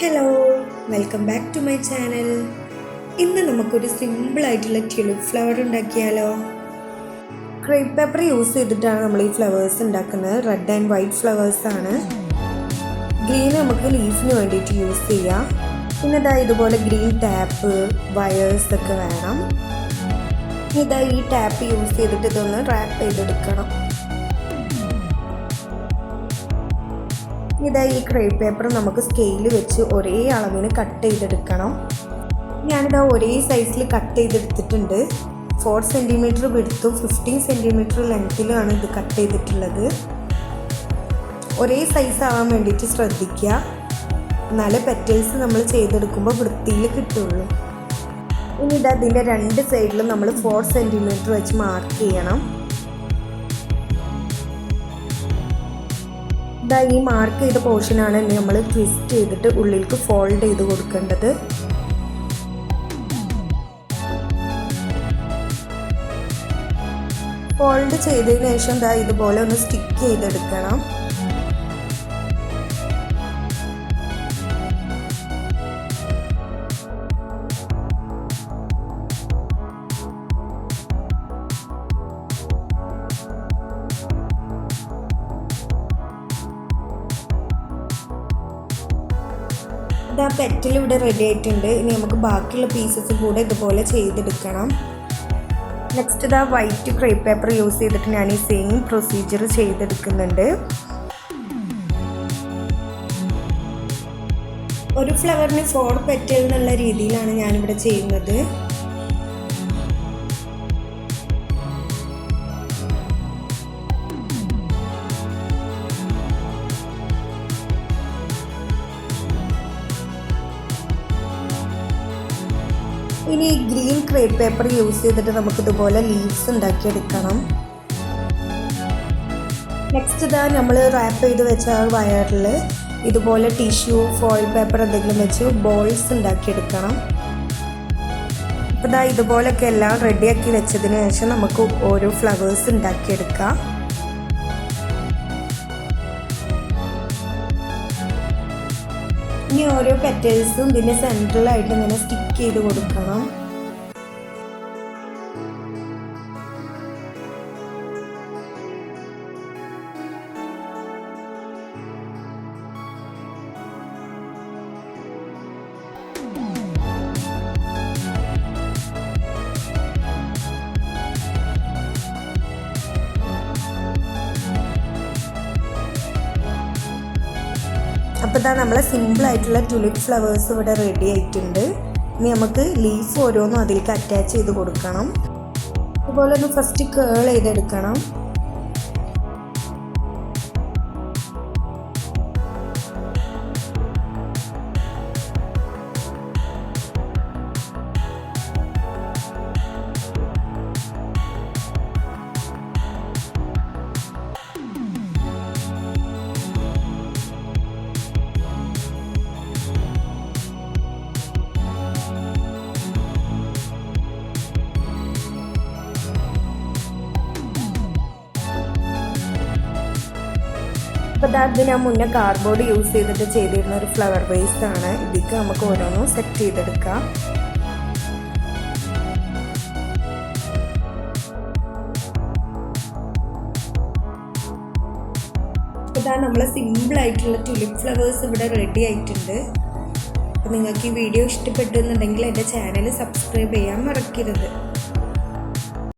Hello, welcome back to my channel. ഇന്ന് നമുക്കൊരു സിമ്പിളായിട്ടുള്ള ട്യൂലിപ്പ് ഫ്ലവർ ഉണ്ടാക്കിയാലോ. ക്രേപ്പ് പേപ്പർ യൂസ് ചെയ്തിട്ടാണ് നമ്മൾ ഈ ഫ്ലവേഴ്സ് ഉണ്ടാക്കുന്നത്. റെഡ് ആൻഡ് വൈറ്റ് ഫ്ലവേഴ്സാണ്. ഗ്രീൻ നമുക്ക് ലീഫിന് വേണ്ടിയിട്ട് യൂസ് ചെയ്യാം. പിന്നെ ഇതുപോലെ ഗ്രീൻ ടാപ്പ്, വയേഴ്സ് ഒക്കെ വേണം. ഈ ടാപ്പ് യൂസ് ചെയ്തിട്ട് ഇതൊന്ന് റാപ്പ് ചെയ്തെടുക്കണം. ഈ ക്രേപ്പ് പേപ്പർ നമുക്ക് സ്കെയിൽ വെച്ച് ഒരേ അളവിന് കട്ട് ചെയ്തെടുക്കണം. ഒരേ സൈസിൽ കട്ട് ചെയ്തെടുത്തിട്ടുണ്ട്. 4 സെൻറ്റിമീറ്റർ വിഡ്ത്തും 15 സെൻറ്റിമീറ്റർ ലെങ്ത്തിലുമാണ് ഇത് കട്ട് ചെയ്തിട്ടുള്ളത്. ഒരേ സൈസ് ആവാൻ വേണ്ടിയിട്ട് ശ്രദ്ധിക്കുക, എന്നാലേ പെറ്റൽസ് നമ്മൾ ചെയ്തെടുക്കുമ്പോൾ വൃത്തിയിൽ കിട്ടുള്ളൂ. ഇനി അതിൻ്റെ 2 സൈഡിലും നമ്മൾ 4 സെൻറ്റിമീറ്റർ വെച്ച് മാർക്ക് ചെയ്യണം. ഈ മാർക്ക് ചെയ്ത പോർഷനാണ് നമ്മൾ ട്വിസ്റ്റ് ചെയ്തിട്ട് ഉള്ളിലേക്ക് ഫോൾഡ് ചെയ്ത് കൊടുക്കേണ്ടത്. ഫോൾഡ് ചെയ്തതിന് ശേഷം ഇതുപോലെ ഒന്ന് സ്റ്റിക്ക് ചെയ്തെടുക്കണം. പെറ്റൽ ഇവിടെ റെഡി ആയിട്ടുണ്ട്. ഇനി നമുക്ക് ബാക്കിയുള്ള പീസസ് കൂടെ ഇതുപോലെ ചെയ്തെടുക്കണം. Next white crepe paper use ചെയ്തിട്ട് ഞാൻ ഈ സെയിം പ്രൊസീജിയർ ചെയ്തെടുക്കുന്നുണ്ട്. ഒരു ഫ്ലവറിന് 4 പെറ്റൽ എന്നുള്ള രീതിയിലാണ് ഞാനിവിടെ ചെയ്യുന്നത്. ഇനി ഗ്രീൻ ക്രേപ്പ് പേപ്പർ യൂസ് ചെയ്തിട്ട് നമുക്കിതുപോലെ ലീവ്സ് ഉണ്ടാക്കിയെടുക്കണം. നെക്സ്റ്റ് നമ്മൾ റാപ്പ് ചെയ്ത് വെച്ച വയറിൽ ഇതുപോലെ ടിഷ്യൂ, ഫോയിൽ പേപ്പർ എന്തെങ്കിലും വെച്ച് ബോൾസ് ഉണ്ടാക്കിയെടുക്കണം. അപ്പോൾ ഇതുപോലൊക്കെ എല്ലാം റെഡിയാക്കി വെച്ചതിന് ശേഷം നമുക്ക് ഓരോ ഫ്ലവേഴ്സ് ഉണ്ടാക്കിയെടുക്കാം. ഇനി ഓരോ പെറ്റൽസും ഇതിൻ്റെ സെൻട്രലായിട്ട് ഇങ്ങനെ സ്റ്റിക്ക് ചെയ്ത് കൊടുക്കണം. അപ്പോൾ നമ്മളെ സിമ്പിളായിട്ടുള്ള ട്യൂലിപ്പ് ഫ്ലവേഴ്സ് ഇവിടെ റെഡി ആയിട്ടുണ്ട്. ഇനി നമുക്ക് ലീഫ് ഓരോന്നും അതിലേക്ക് അറ്റാച്ച് ചെയ്ത് കൊടുക്കണം. അതുപോലെ ഒന്ന് ഫസ്റ്റ് കേൾ ചെയ്തെടുക്കണം. അപ്പോൾ ഞാൻ മുന്നേ കാർഡ്ബോർഡ് യൂസ് ചെയ്തിട്ട് ചെയ്തിരുന്ന ഒരു ഫ്ലവർ വേസ് ആണ്. ഇതിലേക്ക് നമുക്ക് ഓരോന്നും സെറ്റ് ചെയ്തെടുക്കാം. അപ്പോൾ നമ്മളെ സിമ്പിളായിട്ടുള്ള ട്യൂലിപ്പ് ഫ്ലവേഴ്സ് ഇവിടെ റെഡി ആയിട്ടുണ്ട്. അപ്പോൾ നിങ്ങൾക്ക് ഈ വീഡിയോ ഇഷ്ടപ്പെട്ടെന്നുണ്ടെങ്കിൽ എൻ്റെ ചാനൽ സബ്സ്ക്രൈബ് ചെയ്യാൻ മറക്കരുത്.